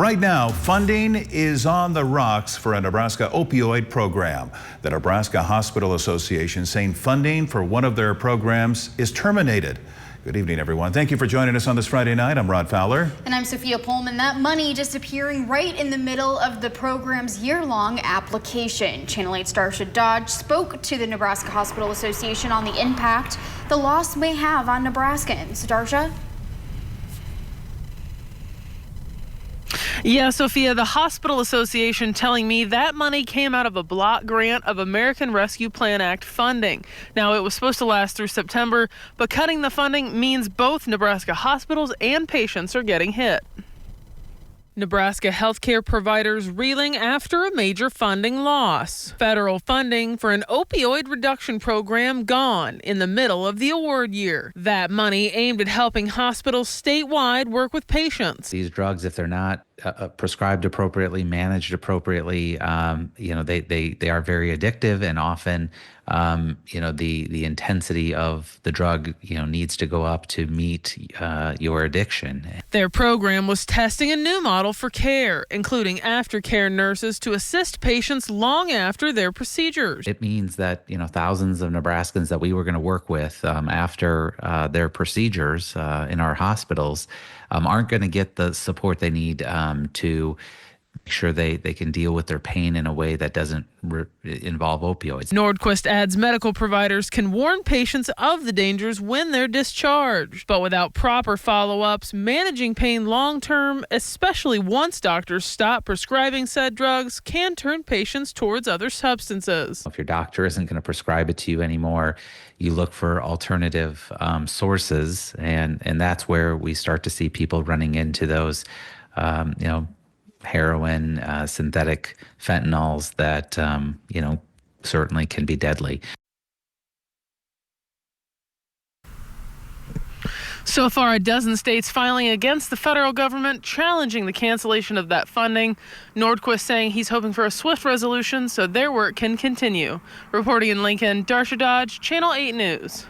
right now, funding is on the rocks for a Nebraska opioid program. The Nebraska-Hospital-Association saying funding for one of their programs is terminated. Good evening, everyone. Thank you for joining us on this Friday night. I'm Rod Fowler. And I'm Sophia Pullman. That money disappearing right in the middle of the program's year-long application. Channel 8's Darsha Dodge spoke to the Nebraska Hospital Association on the impact the loss may have on Nebraskans. Darsha? Yeah, Sophia, the Hospital Association telling me that money came out of a block grant of American Rescue Plan Act funding. Now, it was supposed to last through September, but cutting the funding means both Nebraska hospitals and patients are getting hit. Nebraska healthcare providers reeling after a major funding loss. Federal funding for an opioid reduction program gone in the middle of the award year. That money aimed at helping hospitals statewide work with patients. These drugs, if they're not prescribed appropriately, managed appropriately, they are very addictive, and often, the intensity of the drug, needs to go up to meet your addiction. Their program was testing a new model for care, including aftercare nurses to assist patients long after their procedures. It means that, thousands of Nebraskans that we were going to work with after their procedures in our hospitals aren't going to get the support they need to make sure they can deal with their pain in a way that doesn't involve opioids. Nordquist adds medical providers can warn patients of the dangers when they're discharged. But without proper follow-ups, managing pain long-term, especially once doctors stop prescribing said drugs, can turn patients towards other substances. If your doctor isn't going to prescribe it to you anymore, you look for alternative sources, and that's where we start to see people running into those, heroin, synthetic fentanyls that, certainly can be deadly. So far, a dozen states filing against the federal government, challenging the cancellation of that funding. Nordquist saying he's hoping for a swift resolution so their work can continue. Reporting in Lincoln, Darsha Dodge, Channel 8 News.